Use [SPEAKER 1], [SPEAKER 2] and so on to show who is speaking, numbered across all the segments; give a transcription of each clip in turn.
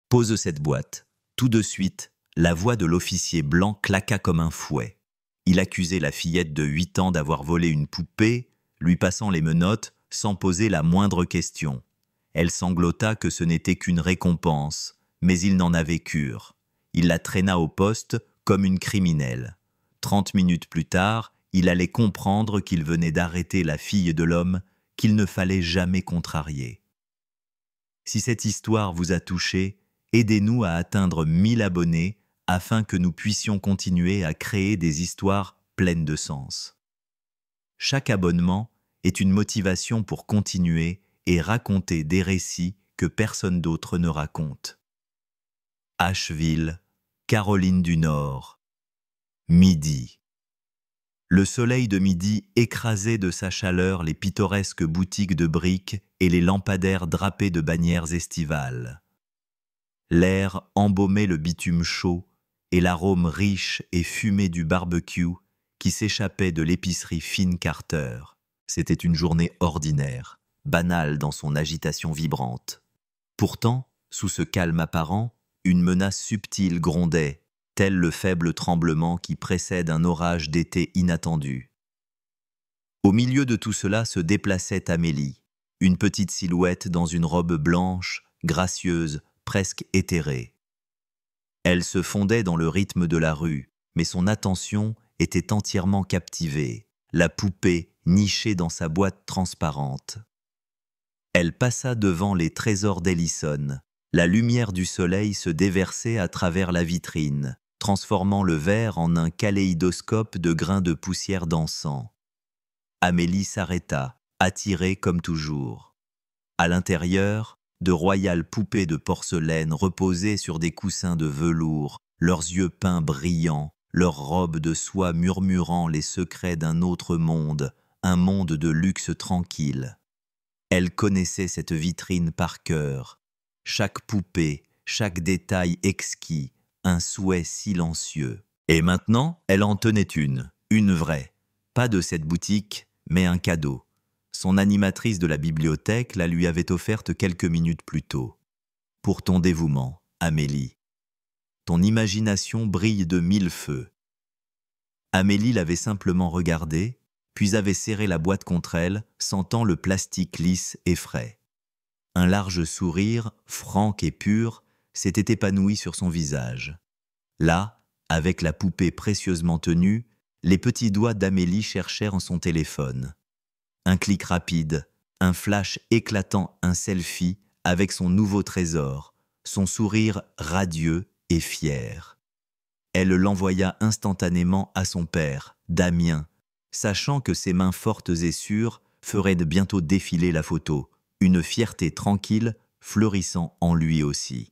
[SPEAKER 1] Pose cette boîte. Tout de suite, la voix de l'officier blanc claqua comme un fouet. Il accusait la fillette de 8 ans d'avoir volé une poupée, lui passant les menottes sans poser la moindre question. Elle sanglota que ce n'était qu'une récompense, mais il n'en avait cure. Il la traîna au poste comme une criminelle. 30 minutes plus tard, il allait comprendre qu'il venait d'arrêter la fille de l'homme qu'il ne fallait jamais contrarier. Si cette histoire vous a touché, aidez-nous à atteindre 1000 abonnés afin que nous puissions continuer à créer des histoires pleines de sens. Chaque abonnement est une motivation pour continuer et raconter des récits que personne d'autre ne raconte. Asheville, Caroline du Nord. Midi. Le soleil de midi écrasait de sa chaleur les pittoresques boutiques de briques et les lampadaires drapés de bannières estivales. L'air embaumait le bitume chaud et l'arôme riche et fumé du barbecue qui s'échappait de l'épicerie Finn Carter. C'était une journée ordinaire, banale dans son agitation vibrante. Pourtant, sous ce calme apparent, une menace subtile grondait, tel le faible tremblement qui précède un orage d'été inattendu. Au milieu de tout cela se déplaçait Amélie, une petite silhouette dans une robe blanche, gracieuse, presque éthérée. Elle se fondait dans le rythme de la rue, mais son attention était entièrement captivée, la poupée nichée dans sa boîte transparente. Elle passa devant les trésors d'Ellison. La lumière du soleil se déversait à travers la vitrine, transformant le verre en un kaléidoscope de grains de poussière d'encens. Amélie s'arrêta, attirée comme toujours. À l'intérieur, de royales poupées de porcelaine reposaient sur des coussins de velours, leurs yeux peints brillants, leurs robes de soie murmurant les secrets d'un autre monde, un monde de luxe tranquille. Elle connaissait cette vitrine par cœur. Chaque poupée, chaque détail exquis, un souhait silencieux. Et maintenant, elle en tenait une vraie. Pas de cette boutique, mais un cadeau. Son animatrice de la bibliothèque la lui avait offerte quelques minutes plus tôt. Pour ton dévouement, Amélie. Ton imagination brille de 1000 feux. Amélie l'avait simplement regardée, puis avait serré la boîte contre elle, sentant le plastique lisse et frais. Un large sourire, franc et pur, s'était épanoui sur son visage. Là, avec la poupée précieusement tenue, les petits doigts d'Amélie cherchèrent en son téléphone. Un clic rapide, un flash éclatant, un selfie avec son nouveau trésor, son sourire radieux et fier. Elle l'envoya instantanément à son père, Damien, sachant que ses mains fortes et sûres feraient bientôt défiler la photo, une fierté tranquille fleurissant en lui aussi.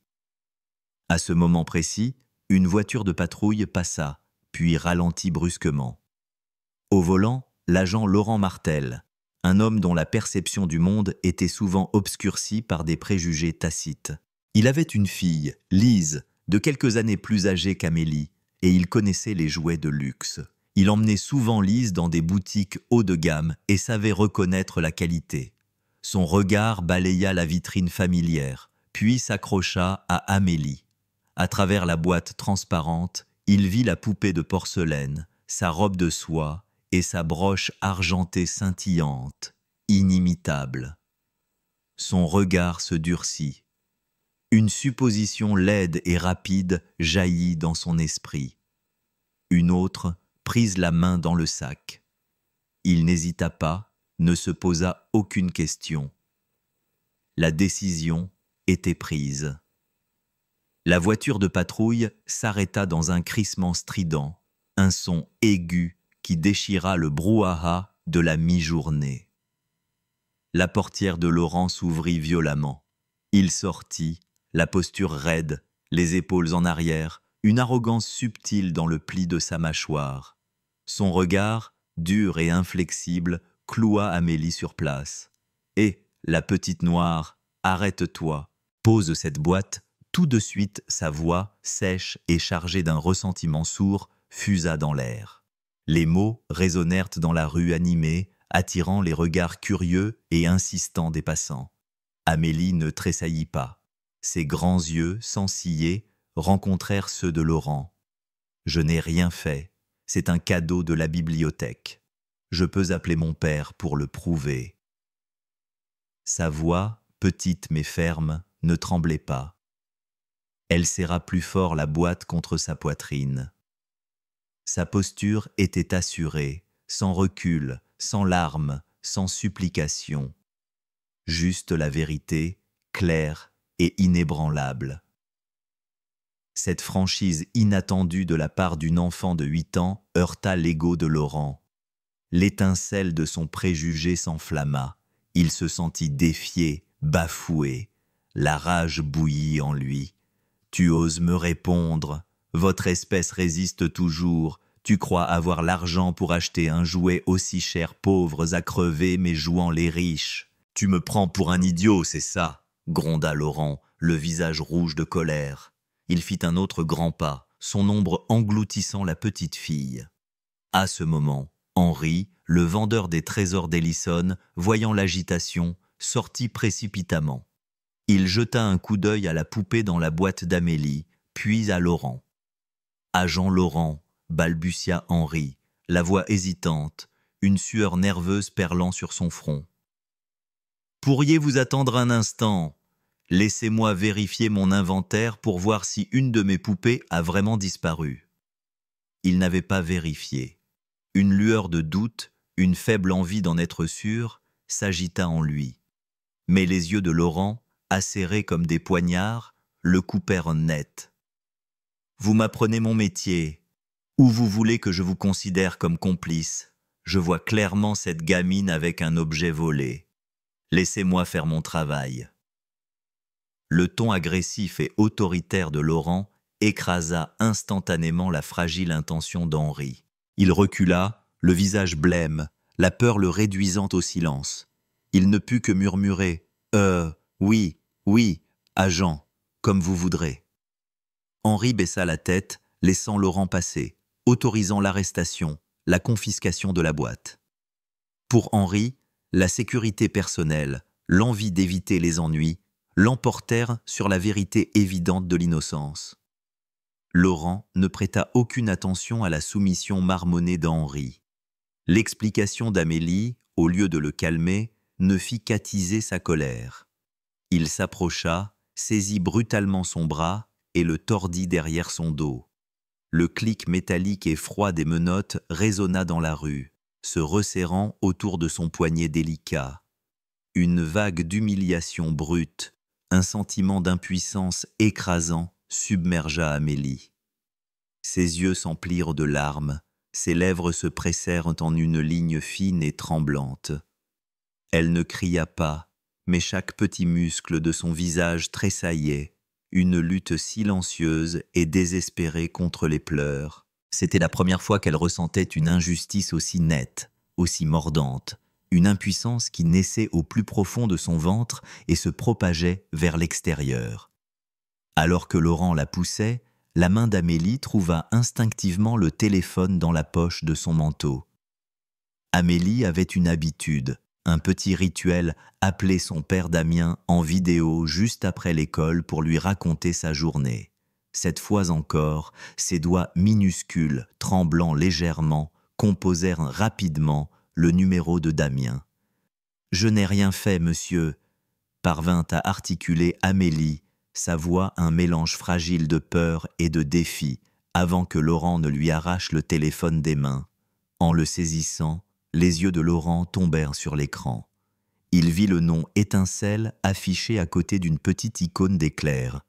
[SPEAKER 1] À ce moment précis, une voiture de patrouille passa, puis ralentit brusquement. Au volant, l'agent Laurent Martel, un homme dont la perception du monde était souvent obscurcie par des préjugés tacites. Il avait une fille, Lise, de quelques années plus âgée qu'Amélie, et il connaissait les jouets de luxe. Il emmenait souvent Lise dans des boutiques haut de gamme et savait reconnaître la qualité. Son regard balaya la vitrine familière, puis s'accrocha à Amélie. À travers la boîte transparente, il vit la poupée de porcelaine, sa robe de soie et sa broche argentée scintillante, inimitable. Son regard se durcit. Une supposition laide et rapide jaillit dans son esprit. Une autre prise la main dans le sac. Il n'hésita pas, ne se posa aucune question. La décision était prise. La voiture de patrouille s'arrêta dans un crissement strident, un son aigu qui déchira le brouhaha de la mi-journée. La portière de Laurent s'ouvrit violemment. Il sortit, la posture raide, les épaules en arrière, une arrogance subtile dans le pli de sa mâchoire. Son regard, dur et inflexible, cloua Amélie sur place. « Hé, la petite noire, arrête-toi, pose cette boîte. » Tout de suite, sa voix, sèche et chargée d'un ressentiment sourd, fusa dans l'air. Les mots résonnèrent dans la rue animée, attirant les regards curieux et insistants des passants. Amélie ne tressaillit pas. Ses grands yeux, sans ciller, rencontrèrent ceux de Laurent. « Je n'ai rien fait, c'est un cadeau de la bibliothèque. Je peux appeler mon père pour le prouver. » Sa voix, petite mais ferme, ne tremblait pas. Elle serra plus fort la boîte contre sa poitrine. Sa posture était assurée, sans recul, sans larmes, sans supplication. Juste la vérité, claire et inébranlable. Cette franchise inattendue de la part d'une enfant de 8 ans heurta l'ego de Laurent. L'étincelle de son préjugé s'enflamma. Il se sentit défié, bafoué. La rage bouillit en lui. « Tu oses me répondre? Votre espèce résiste toujours. Tu crois avoir l'argent pour acheter un jouet aussi cher, pauvres à crever, mais jouant les riches. Tu me prends pour un idiot, c'est ça ?» gronda Laurent, le visage rouge de colère. Il fit un autre grand pas, son ombre engloutissant la petite fille. À ce moment, Henri, le vendeur des trésors d'Ellison, voyant l'agitation, sortit précipitamment. Il jeta un coup d'œil à la poupée dans la boîte d'Amélie, puis à Laurent. « Agent Laurent », balbutia Henri, la voix hésitante, une sueur nerveuse perlant sur son front. « Pourriez vous attendre un instant? Laissez-moi vérifier mon inventaire pour voir si une de mes poupées a vraiment disparu. » Il n'avait pas vérifié. Une lueur de doute, une faible envie d'en être sûr, s'agita en lui. Mais les yeux de Laurent, acérés comme des poignards, le coupèrent net. « Vous m'apprenez mon métier. Ou vous voulez que je vous considère comme complice? Je vois clairement cette gamine avec un objet volé. Laissez-moi faire mon travail. » Le ton agressif et autoritaire de Laurent écrasa instantanément la fragile intention d'Henri. Il recula, le visage blême, la peur le réduisant au silence. Il ne put que murmurer « oui, oui, agent, comme vous voudrez. » Henri baissa la tête, laissant Laurent passer, autorisant l'arrestation, la confiscation de la boîte. Pour Henri, la sécurité personnelle, l'envie d'éviter les ennuis, l'emportèrent sur la vérité évidente de l'innocence. Laurent ne prêta aucune attention à la soumission marmonnée d'Henri. L'explication d'Amélie, au lieu de le calmer, ne fit qu'attiser sa colère. Il s'approcha, saisit brutalement son bras et le tordit derrière son dos. Le clic métallique et froid des menottes résonna dans la rue, se resserrant autour de son poignet délicat. Une vague d'humiliation brute, un sentiment d'impuissance écrasant submergea Amélie. Ses yeux s'emplirent de larmes, ses lèvres se pressèrent en une ligne fine et tremblante. Elle ne cria pas, mais chaque petit muscle de son visage tressaillait, une lutte silencieuse et désespérée contre les pleurs. C'était la première fois qu'elle ressentait une injustice aussi nette, aussi mordante, une impuissance qui naissait au plus profond de son ventre et se propageait vers l'extérieur. Alors que Laurent la poussait, la main d'Amélie trouva instinctivement le téléphone dans la poche de son manteau. Amélie avait une habitude, un petit rituel, appeler son père Damien en vidéo juste après l'école pour lui raconter sa journée. Cette fois encore, ses doigts minuscules, tremblant légèrement, composèrent rapidement le numéro de Damien. « Je n'ai rien fait, monsieur », parvint à articuler Amélie, sa voix un mélange fragile de peur et de défi, avant que Laurent ne lui arrache le téléphone des mains. En le saisissant, les yeux de Laurent tombèrent sur l'écran. Il vit le nom Étincelle affiché à côté d'une petite icône d'éclair.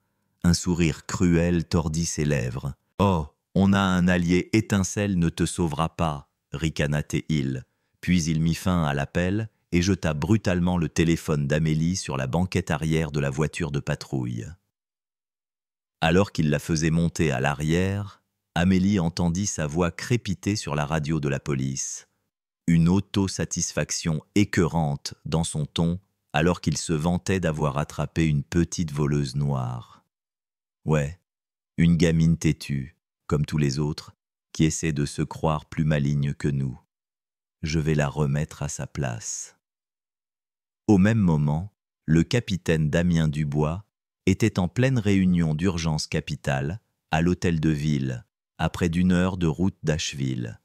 [SPEAKER 1] Un sourire cruel tordit ses lèvres. « Oh, on a un allié, Étincelle ne te sauvera pas », ricana-t-il. Puis il mit fin à l'appel et jeta brutalement le téléphone d'Amélie sur la banquette arrière de la voiture de patrouille. Alors qu'il la faisait monter à l'arrière, Amélie entendit sa voix crépiter sur la radio de la police. Une autosatisfaction écœurante dans son ton alors qu'il se vantait d'avoir attrapé une petite voleuse noire. Ouais, une gamine têtue, comme tous les autres, qui essaie de se croire plus maligne que nous. Je vais la remettre à sa place. Au même moment, le capitaine Damien Dubois, était en pleine réunion d'urgence capitale, à l'hôtel de ville, à près d'1 heure de route d'Asheville.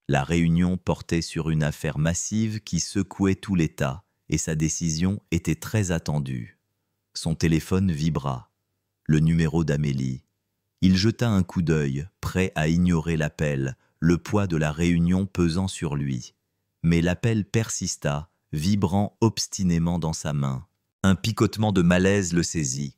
[SPEAKER 1] La réunion portait sur une affaire massive qui secouait tout l'État, et sa décision était très attendue. Son téléphone vibra. Le numéro d'Amélie. Il jeta un coup d'œil, prêt à ignorer l'appel, le poids de la réunion pesant sur lui. Mais l'appel persista, vibrant obstinément dans sa main. Un picotement de malaise le saisit.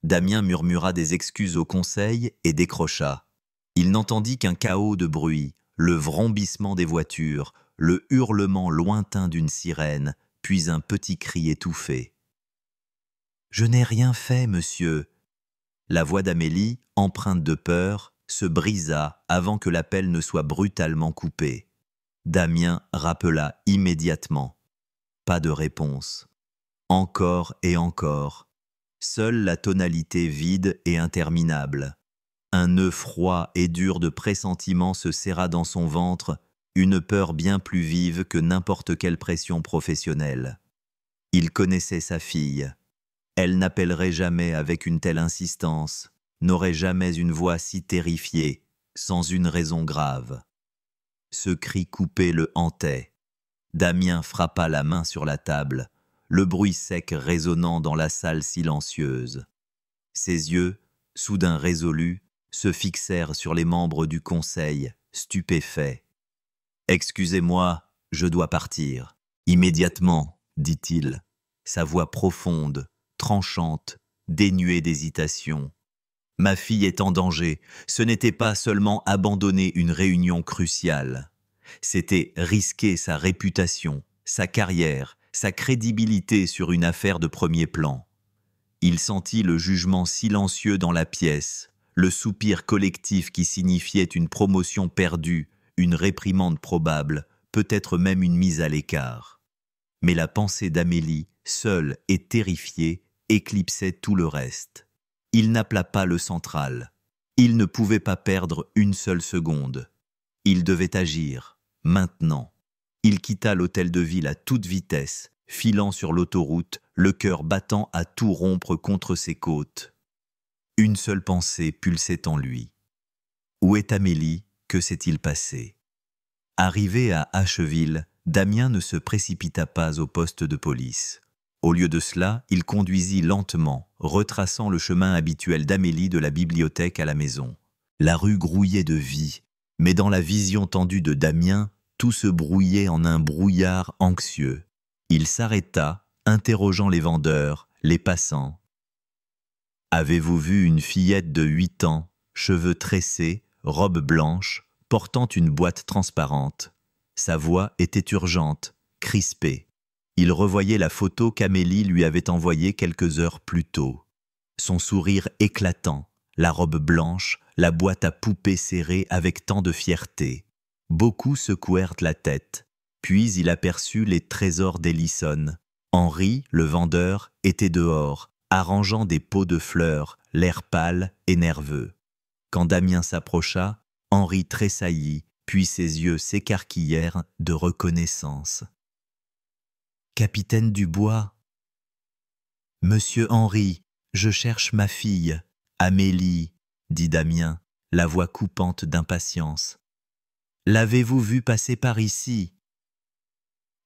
[SPEAKER 1] Damien murmura des excuses au conseil et décrocha. Il n'entendit qu'un chaos de bruit, le vrombissement des voitures, le hurlement lointain d'une sirène, puis un petit cri étouffé. « Je n'ai rien fait, monsieur !» La voix d'Amélie, empreinte de peur, se brisa avant que l'appel ne soit brutalement coupé. Damien rappela immédiatement. Pas de réponse. Encore et encore. Seule la tonalité vide et interminable. Un nœud froid et dur de pressentiment se serra dans son ventre, une peur bien plus vive que n'importe quelle pression professionnelle. Il connaissait sa fille. Elle n'appellerait jamais avec une telle insistance, n'aurait jamais une voix si terrifiée, sans une raison grave. Ce cri coupé le hantait. Damien frappa la main sur la table, le bruit sec résonnant dans la salle silencieuse. Ses yeux, soudain résolus, se fixèrent sur les membres du conseil, stupéfaits. « Excusez-moi, je dois partir. »« Immédiatement, » dit-il, sa voix profonde, tranchante, dénuée d'hésitation. « Ma fille est en danger. Ce n'était pas seulement abandonner une réunion cruciale. C'était risquer sa réputation, sa carrière, sa crédibilité sur une affaire de premier plan. » Il sentit le jugement silencieux dans la pièce, le soupir collectif qui signifiait une promotion perdue, une réprimande probable, peut-être même une mise à l'écart. Mais la pensée d'Amélie, seule et terrifiée, éclipsait tout le reste. Il n'appela pas le central. Il ne pouvait pas perdre une seule seconde. Il devait agir, maintenant. Il quitta l'hôtel de ville à toute vitesse, filant sur l'autoroute, le cœur battant à tout rompre contre ses côtes. Une seule pensée pulsait en lui. Où est Amélie? Que s'est-il passé? Arrivé à Asheville, Damien ne se précipita pas au poste de police. Au lieu de cela, il conduisit lentement, retraçant le chemin habituel d'Amélie de la bibliothèque à la maison. La rue grouillait de vie, mais dans la vision tendue de Damien, tout se brouillait en un brouillard anxieux. Il s'arrêta, interrogeant les vendeurs, les passants. « Avez-vous vu une fillette de 8 ans, cheveux tressés, robe blanche, portant une boîte transparente ?» Sa voix était urgente, crispée. Il revoyait la photo qu'Amélie lui avait envoyée quelques heures plus tôt. Son sourire éclatant, la robe blanche, la boîte à poupées serrée avec tant de fierté. Beaucoup secouèrent la tête. Puis il aperçut les trésors d'Ellison. Henri, le vendeur, était dehors, arrangeant des pots de fleurs, l'air pâle et nerveux. Quand Damien s'approcha, Henri tressaillit, puis ses yeux s'écarquillèrent de reconnaissance. « Capitaine Dubois ?»« Monsieur Henri, je cherche ma fille, Amélie, » dit Damien, la voix coupante d'impatience. « L'avez-vous vue passer par ici ?»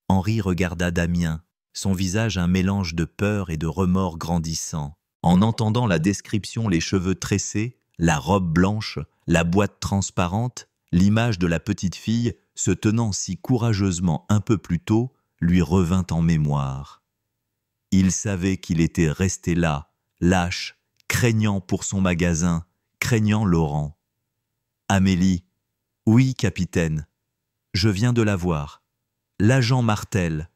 [SPEAKER 1] Henri regarda Damien, son visage un mélange de peur et de remords grandissant. En entendant la description, les cheveux tressés, la robe blanche, la boîte transparente, l'image de la petite fille, se tenant si courageusement un peu plus tôt, lui revint en mémoire. Il savait qu'il était resté là, lâche, craignant pour son magasin, craignant Laurent. « Amélie, oui, capitaine, je viens de la voir. L'agent Martel. »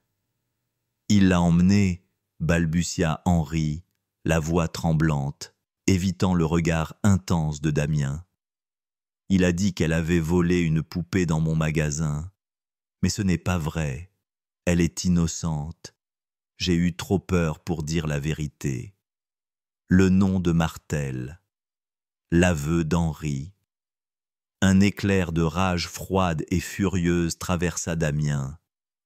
[SPEAKER 1] « Il l'a emmenée, » balbutia Henri, la voix tremblante, évitant le regard intense de Damien. « Il a dit qu'elle avait volé une poupée dans mon magasin. Mais ce n'est pas vrai. Elle est innocente. J'ai eu trop peur pour dire la vérité. » Le nom de Martel. L'aveu d'Henri. Un éclair de rage froide et furieuse traversa Damien.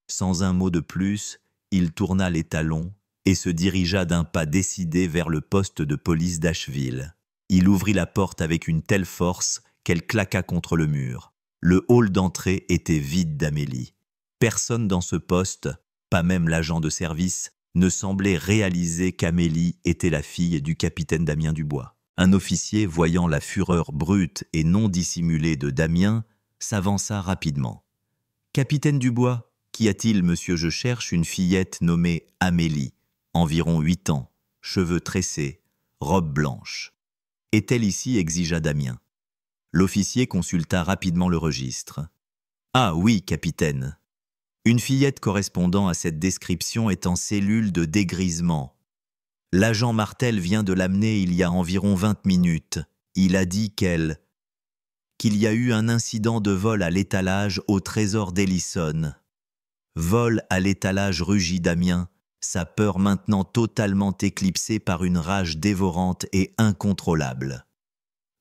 [SPEAKER 1] Sans un mot de plus, il tourna les talons, et se dirigea d'un pas décidé vers le poste de police d'Asheville. Il ouvrit la porte avec une telle force qu'elle claqua contre le mur. Le hall d'entrée était vide d'Amélie. Personne dans ce poste, pas même l'agent de service, ne semblait réaliser qu'Amélie était la fille du capitaine Damien Dubois. Un officier, voyant la fureur brute et non dissimulée de Damien, s'avança rapidement. « Capitaine Dubois, qu'y a-t-il, monsieur? Je cherche une fillette nommée Amélie, environ 8 ans, cheveux tressés, robe blanche. Est-elle ici ?» exigea Damien. L'officier consulta rapidement le registre. « Ah oui, capitaine. Une fillette correspondant à cette description est en cellule de dégrisement. L'agent Martel vient de l'amener il y a environ 20 minutes. Il a dit qu'il y a eu un incident de vol à l'étalage au trésor d'Ellison. Vol à l'étalage, rugit Damien, sa peur maintenant totalement éclipsée par une rage dévorante et incontrôlable.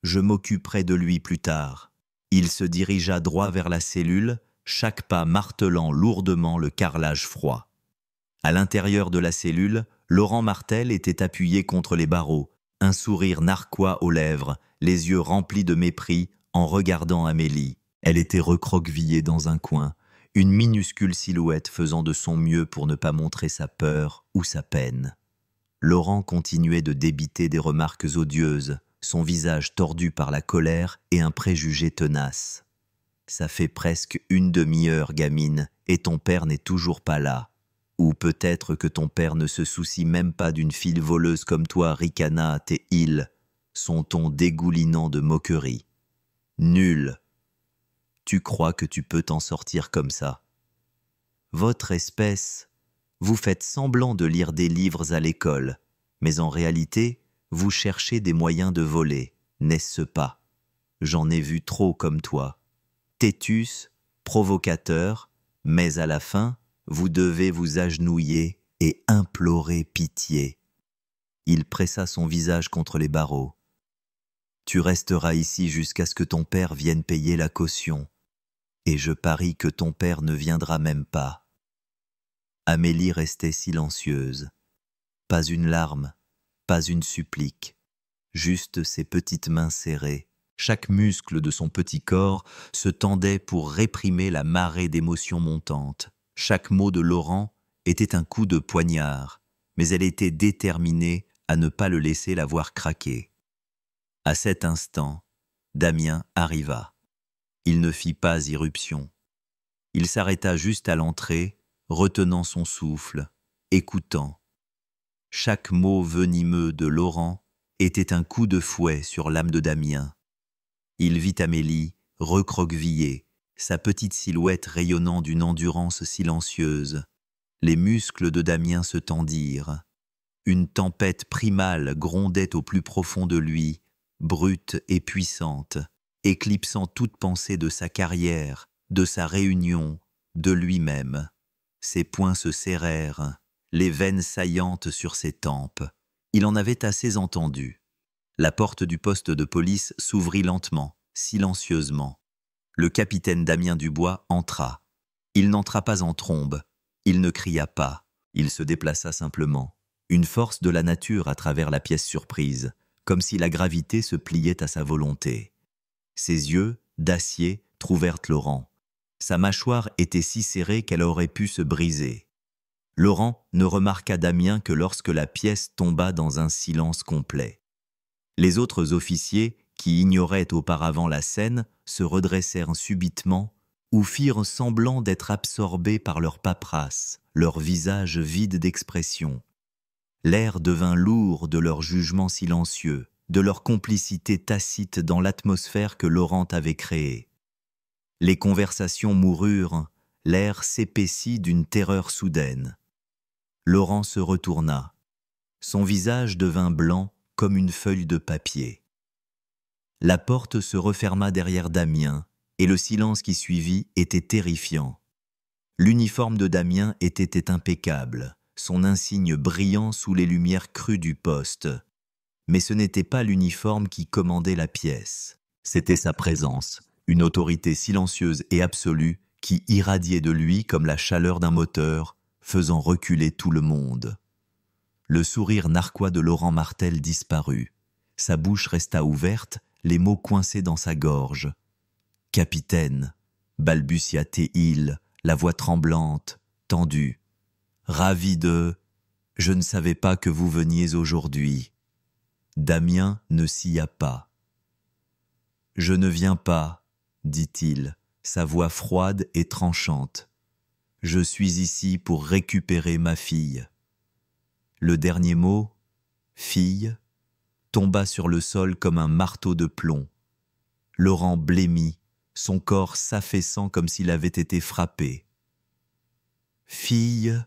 [SPEAKER 1] Je m'occuperai de lui plus tard. » Il se dirigea droit vers la cellule, chaque pas martelant lourdement le carrelage froid. À l'intérieur de la cellule, Laurent Martel était appuyé contre les barreaux, un sourire narquois aux lèvres, les yeux remplis de mépris en regardant Amélie. Elle était recroquevillée dans un coin, une minuscule silhouette faisant de son mieux pour ne pas montrer sa peur ou sa peine. Laurent continuait de débiter des remarques odieuses, son visage tordu par la colère et un préjugé tenace. « Ça fait presque une demi-heure, gamine, et ton père n'est toujours pas là. Ou peut-être que ton père ne se soucie même pas d'une fille voleuse comme toi, ricana tes îles, son ton dégoulinant de moquerie. Nul. Tu crois que tu peux t'en sortir comme ça? Votre espèce, vous faites semblant de lire des livres à l'école, mais en réalité, vous cherchez des moyens de voler, n'est-ce pas? J'en ai vu trop comme toi. Têtus, provocateur, mais à la fin, vous devez vous agenouiller et implorer pitié. » Il pressa son visage contre les barreaux. « Tu resteras ici jusqu'à ce que ton père vienne payer la caution, et je parie que ton père ne viendra même pas. » Amélie restait silencieuse. Pas une larme, pas une supplique, juste ses petites mains serrées. Chaque muscle de son petit corps se tendait pour réprimer la marée d'émotions montantes. Chaque mot de Laurent était un coup de poignard, mais elle était déterminée à ne pas le laisser la voir craquer. À cet instant, Damien arriva. Il ne fit pas irruption. Il s'arrêta juste à l'entrée, retenant son souffle, écoutant. Chaque mot venimeux de Laurent était un coup de fouet sur l'âme de Damien. Il vit Amélie, recroquevillée, sa petite silhouette rayonnant d'une endurance silencieuse. Les muscles de Damien se tendirent. Une tempête primale grondait au plus profond de lui, brute et puissante, éclipsant toute pensée de sa carrière, de sa réunion, de lui-même. Ses poings se serrèrent, les veines saillantes sur ses tempes. Il en avait assez entendu. La porte du poste de police s'ouvrit lentement, silencieusement. Le capitaine Damien Dubois entra. Il n'entra pas en trombe. Il ne cria pas. Il se déplaça simplement. Une force de la nature à travers la pièce surprise, comme si la gravité se pliait à sa volonté. Ses yeux, d'acier, trouvèrent Laurent. Sa mâchoire était si serrée qu'elle aurait pu se briser. Laurent ne remarqua Damien que lorsque la pièce tomba dans un silence complet. Les autres officiers, qui ignoraient auparavant la scène, se redressèrent subitement ou firent semblant d'être absorbés par leur paperasse, leur visage vide d'expression. L'air devint lourd de leur jugement silencieux, de leur complicité tacite dans l'atmosphère que Laurent avait créée. Les conversations moururent, l'air s'épaissit d'une terreur soudaine. Laurent se retourna. Son visage devint blanc comme une feuille de papier. La porte se referma derrière Damien, et le silence qui suivit était terrifiant. L'uniforme de Damien était impeccable, son insigne brillant sous les lumières crues du poste. Mais ce n'était pas l'uniforme qui commandait la pièce. C'était sa présence, une autorité silencieuse et absolue qui irradiait de lui comme la chaleur d'un moteur, faisant reculer tout le monde. Le sourire narquois de Laurent Martel disparut. Sa bouche resta ouverte, les mots coincés dans sa gorge. « Capitaine » balbutia-t-il, la voix tremblante, tendue. « Ravi de... Je ne savais pas que vous veniez aujourd'hui. » Damien ne sia pas. « Je ne viens pas, » dit-il, sa voix froide et tranchante. « Je suis ici pour récupérer ma fille. » Le dernier mot, « fille », tomba sur le sol comme un marteau de plomb. Laurent blêmit, son corps s'affaissant comme s'il avait été frappé. « Fille »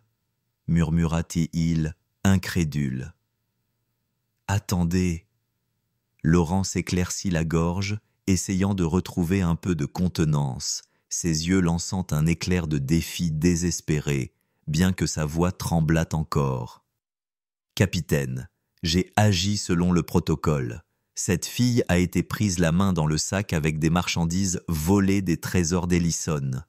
[SPEAKER 1] murmura-t-il, incrédule. « Attendez !» Laurent s'éclaircit la gorge, essayant de retrouver un peu de contenance, ses yeux lançant un éclair de défi désespéré, bien que sa voix tremblât encore. « Capitaine, j'ai agi selon le protocole. Cette fille a été prise la main dans le sac avec des marchandises volées des trésors d'Ellison.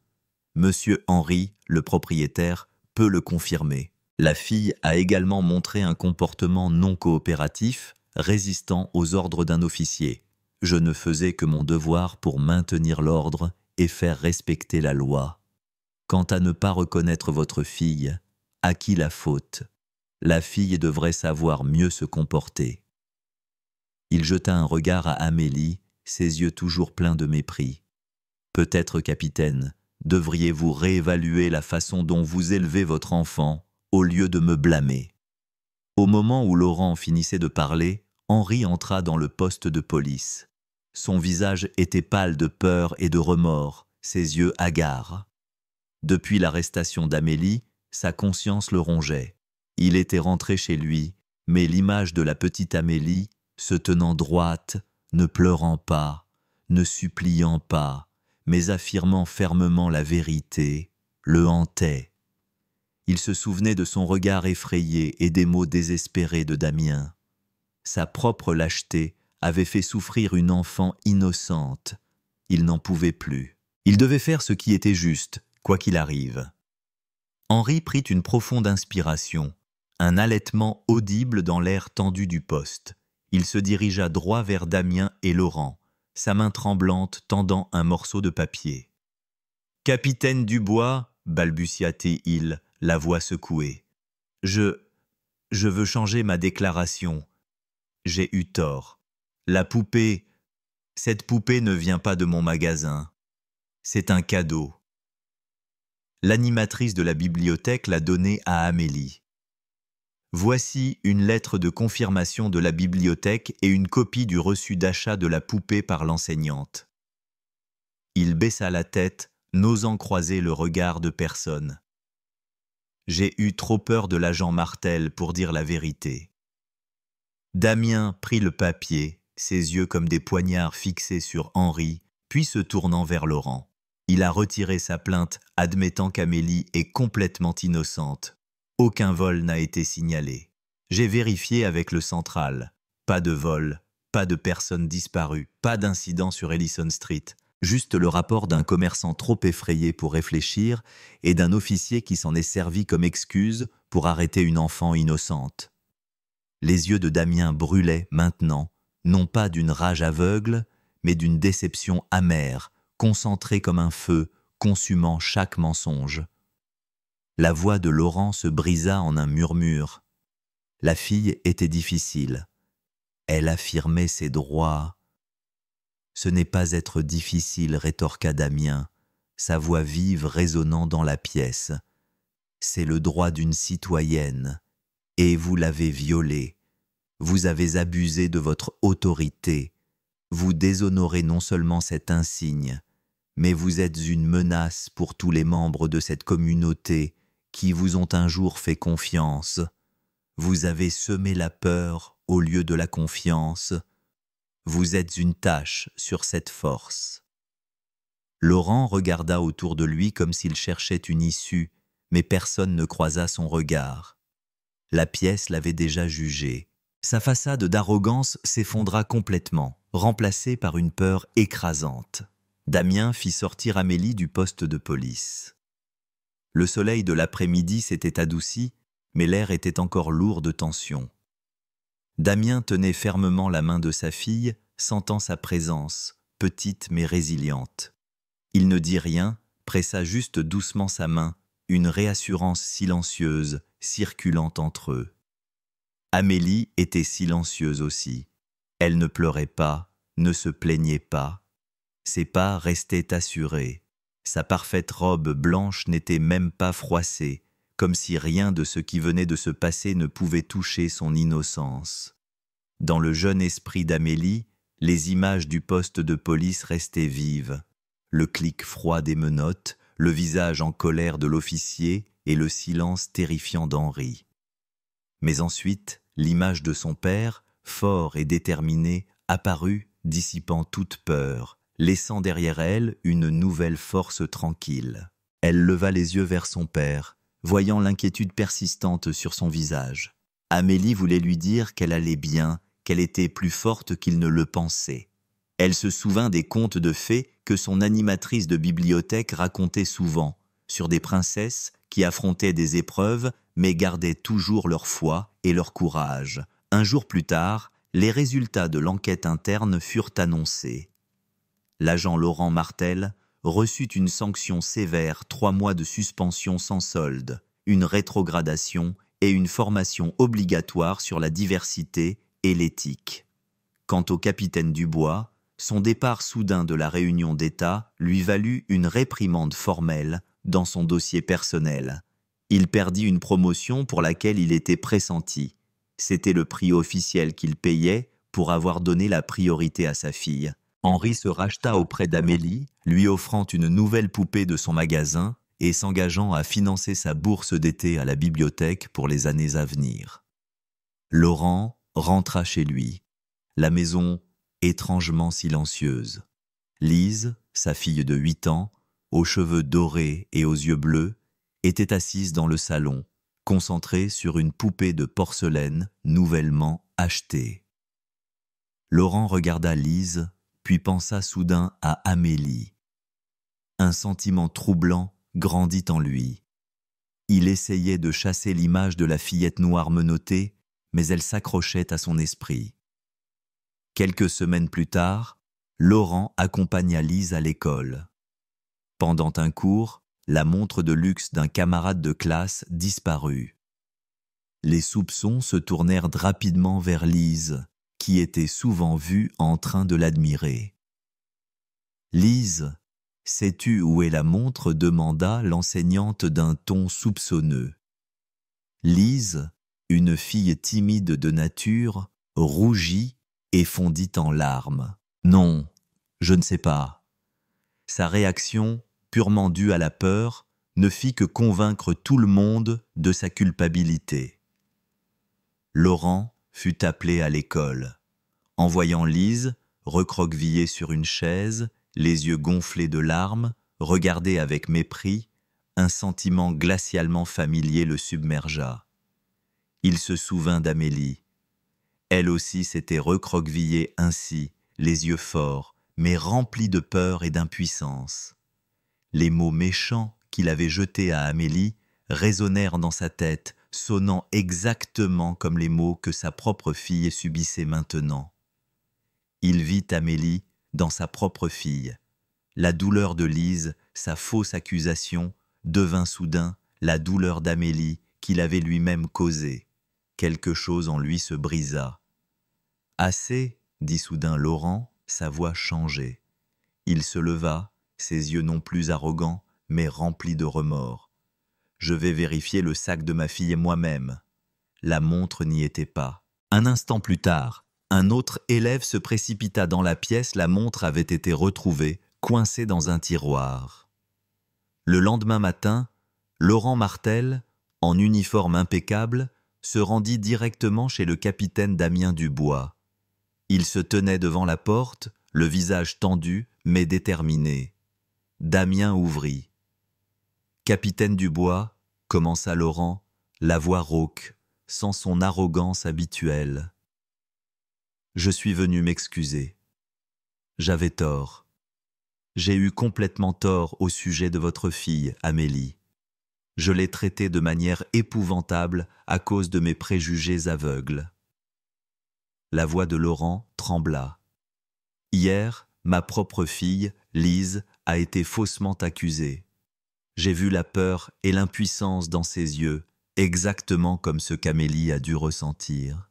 [SPEAKER 1] Monsieur Henry, le propriétaire, peut le confirmer. La fille a également montré un comportement non coopératif, résistant aux ordres d'un officier. Je ne faisais que mon devoir pour maintenir l'ordre et faire respecter la loi. Quant à ne pas reconnaître votre fille, à qui la faute? La fille devrait savoir mieux se comporter. » Il jeta un regard à Amélie, ses yeux toujours pleins de mépris. « Peut-être, capitaine, devriez-vous réévaluer la façon dont vous élevez votre enfant au lieu de me blâmer. » Au moment où Laurent finissait de parler, Henri entra dans le poste de police. Son visage était pâle de peur et de remords, ses yeux hagards. Depuis l'arrestation d'Amélie, sa conscience le rongeait. Il était rentré chez lui, mais l'image de la petite Amélie, se tenant droite, ne pleurant pas, ne suppliant pas, mais affirmant fermement la vérité, le hantait. Il se souvenait de son regard effrayé et des mots désespérés de Damien. Sa propre lâcheté avait fait souffrir une enfant innocente. Il n'en pouvait plus. Il devait faire ce qui était juste, quoi qu'il arrive. Henri prit une profonde inspiration, un halètement audible dans l'air tendu du poste. Il se dirigea droit vers Damien et Laurent, sa main tremblante tendant un morceau de papier. « Capitaine Dubois, » balbutia-t-il, la voix secouée. « Je veux changer ma déclaration. J'ai eu tort. Cette poupée ne vient pas de mon magasin. C'est un cadeau. » L'animatrice de la bibliothèque l'a donnée à Amélie. Voici une lettre de confirmation de la bibliothèque et une copie du reçu d'achat de la poupée par l'enseignante. Il baissa la tête, n'osant croiser le regard de personne. J'ai eu trop peur de l'agent Martel pour dire la vérité. Damien prit le papier, ses yeux comme des poignards fixés sur Henri, puis se tournant vers Laurent. Il a retiré sa plainte, admettant qu'Amélie est complètement innocente. Aucun vol n'a été signalé. J'ai vérifié avec le central. Pas de vol, pas de personnes disparues, pas d'incident sur Ellison Street. Juste le rapport d'un commerçant trop effrayé pour réfléchir et d'un officier qui s'en est servi comme excuse pour arrêter une enfant innocente. Les yeux de Damien brûlaient maintenant, non pas d'une rage aveugle, mais d'une déception amère, concentrée comme un feu, consumant chaque mensonge. La voix de Laurent se brisa en un murmure. La fille était difficile. Elle affirmait ses droits. « Ce n'est pas être difficile, » rétorqua Damien, sa voix vive résonnant dans la pièce. « C'est le droit d'une citoyenne, et vous l'avez violé. Vous avez abusé de votre autorité. Vous déshonorez non seulement cet insigne, mais vous êtes une menace pour tous les membres de cette communauté qui vous ont un jour fait confiance. Vous avez semé la peur au lieu de la confiance. Vous êtes une tache sur cette force. » Laurent regarda autour de lui comme s'il cherchait une issue, mais personne ne croisa son regard. La pièce l'avait déjà jugé. Sa façade d'arrogance s'effondra complètement, remplacée par une peur écrasante. Damien fit sortir Amélie du poste de police. Le soleil de l'après-midi s'était adouci, mais l'air était encore lourd de tension. Damien tenait fermement la main de sa fille, sentant sa présence, petite mais résiliente. Il ne dit rien, pressa juste doucement sa main, une réassurance silencieuse circulant entre eux. Amélie était silencieuse aussi. Elle ne pleurait pas, ne se plaignait pas. Ses pas restaient assurés. Sa parfaite robe blanche n'était même pas froissée, comme si rien de ce qui venait de se passer ne pouvait toucher son innocence. Dans le jeune esprit d'Amélie, les images du poste de police restaient vives. Le clic froid des menottes, le visage en colère de l'officier et le silence terrifiant d'Henri. Mais ensuite, l'image de son père, fort et déterminé, apparut, dissipant toute peur, laissant derrière elle une nouvelle force tranquille. Elle leva les yeux vers son père, voyant l'inquiétude persistante sur son visage. Amélie voulait lui dire qu'elle allait bien, qu'elle était plus forte qu'il ne le pensait. Elle se souvint des contes de fées que son animatrice de bibliothèque racontait souvent, sur des princesses qui affrontaient des épreuves mais gardaient toujours leur foi et leur courage. Un jour plus tard, les résultats de l'enquête interne furent annoncés. L'agent Laurent Martel reçut une sanction sévère, 3 mois de suspension sans solde, une rétrogradation et une formation obligatoire sur la diversité et l'éthique. Quant au capitaine Dubois, son départ soudain de la réunion d'État lui valut une réprimande formelle dans son dossier personnel. Il perdit une promotion pour laquelle il était pressenti. C'était le prix officiel qu'il payait pour avoir donné la priorité à sa fille. Henri se racheta auprès d'Amélie, lui offrant une nouvelle poupée de son magasin et s'engageant à financer sa bourse d'été à la bibliothèque pour les années à venir. Laurent rentra chez lui, la maison étrangement silencieuse. Lise, sa fille de 8 ans, aux cheveux dorés et aux yeux bleus, était assise dans le salon, concentrée sur une poupée de porcelaine nouvellement achetée. Laurent regarda Lise, puis pensa soudain à Amélie. Un sentiment troublant grandit en lui. Il essayait de chasser l'image de la fillette noire menottée, mais elle s'accrochait à son esprit. Quelques semaines plus tard, Laurent accompagna Lise à l'école. Pendant un cours, la montre de luxe d'un camarade de classe disparut. Les soupçons se tournèrent rapidement vers Lise, qui était souvent vue en train de l'admirer. « Lise, sais-tu où est la montre ?» demanda l'enseignante d'un ton soupçonneux. Lise, une fille timide de nature, rougit et fondit en larmes. « Non, je ne sais pas. » Sa réaction, purement due à la peur, ne fit que convaincre tout le monde de sa culpabilité. Laurent fut appelé à l'école. En voyant Lise, recroquevillée sur une chaise, les yeux gonflés de larmes, regardée avec mépris, un sentiment glacialement familier le submergea. Il se souvint d'Amélie. Elle aussi s'était recroquevillée ainsi, les yeux forts, mais remplis de peur et d'impuissance. Les mots méchants qu'il avait jetés à Amélie résonnèrent dans sa tête, sonnant exactement comme les mots que sa propre fille subissait maintenant. Il vit Amélie dans sa propre fille. La douleur de Lise, sa fausse accusation, devint soudain la douleur d'Amélie qu'il avait lui-même causée. Quelque chose en lui se brisa. « Assez !» dit soudain Laurent, sa voix changeait. Il se leva, ses yeux non plus arrogants, mais remplis de remords. « Je vais vérifier le sac de ma fille moi-même. » La montre n'y était pas. Un instant plus tard, un autre élève se précipita dans la pièce, la montre avait été retrouvée, coincée dans un tiroir. Le lendemain matin, Laurent Martel, en uniforme impeccable, se rendit directement chez le capitaine Damien Dubois. Il se tenait devant la porte, le visage tendu mais déterminé. Damien ouvrit. « Capitaine Dubois, » commença Laurent, la voix rauque, sans son arrogance habituelle. « Je suis venu m'excuser. J'avais tort. J'ai eu complètement tort au sujet de votre fille, Amélie. Je l'ai traité de manière épouvantable à cause de mes préjugés aveugles. La voix de Laurent trembla. Hier, ma propre fille, Lise, a été faussement accusée. J'ai vu la peur et l'impuissance dans ses yeux, exactement comme ce qu'Amélie a dû ressentir.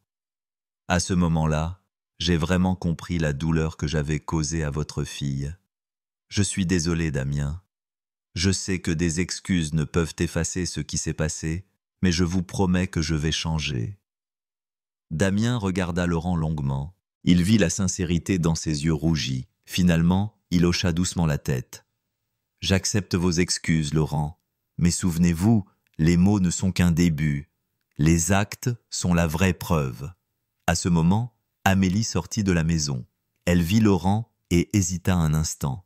[SPEAKER 1] À ce moment-là, j'ai vraiment compris la douleur que j'avais causée à votre fille. Je suis désolé, Damien. Je sais que des excuses ne peuvent effacer ce qui s'est passé, mais je vous promets que je vais changer. Damien regarda Laurent longuement. Il vit la sincérité dans ses yeux rougis. Finalement, il hocha doucement la tête. « J'accepte vos excuses, Laurent. Mais souvenez-vous, les mots ne sont qu'un début. Les actes sont la vraie preuve. » À ce moment, Amélie sortit de la maison. Elle vit Laurent et hésita un instant.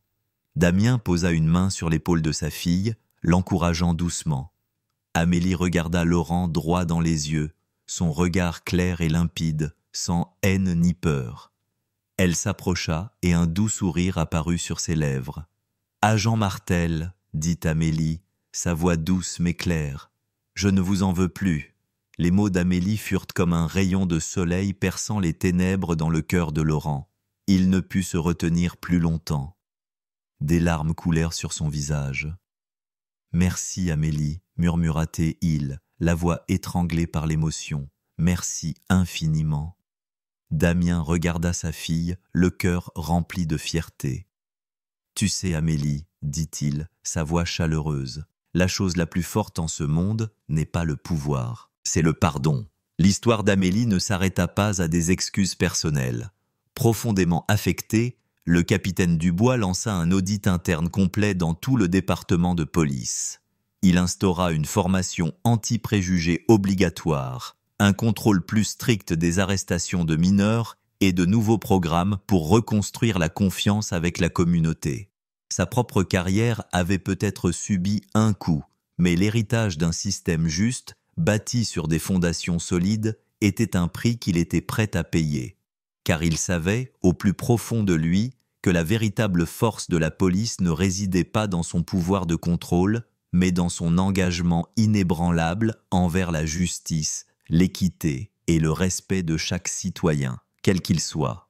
[SPEAKER 1] Damien posa une main sur l'épaule de sa fille, l'encourageant doucement. Amélie regarda Laurent droit dans les yeux, son regard clair et limpide, sans haine ni peur. Elle s'approcha et un doux sourire apparut sur ses lèvres. « Agent Martel, dit Amélie, sa voix douce mais claire, je ne vous en veux plus. » Les mots d'Amélie furent comme un rayon de soleil perçant les ténèbres dans le cœur de Laurent. Il ne put se retenir plus longtemps. Des larmes coulèrent sur son visage. « Merci, Amélie, murmura-t-il, la voix étranglée par l'émotion. Merci infiniment. » Damien regarda sa fille, le cœur rempli de fierté. « Tu sais, Amélie, dit-il, sa voix chaleureuse, la chose la plus forte en ce monde n'est pas le pouvoir, c'est le pardon. » L'histoire d'Amélie ne s'arrêta pas à des excuses personnelles. Profondément affecté, le capitaine Dubois lança un audit interne complet dans tout le département de police. Il instaura une formation anti-préjugés obligatoire, un contrôle plus strict des arrestations de mineurs et de nouveaux programmes pour reconstruire la confiance avec la communauté. Sa propre carrière avait peut-être subi un coup, mais l'héritage d'un système juste, bâti sur des fondations solides, était un prix qu'il était prêt à payer. Car il savait, au plus profond de lui, que la véritable force de la police ne résidait pas dans son pouvoir de contrôle, mais dans son engagement inébranlable envers la justice, l'équité et le respect de chaque citoyen, quel qu'il soit.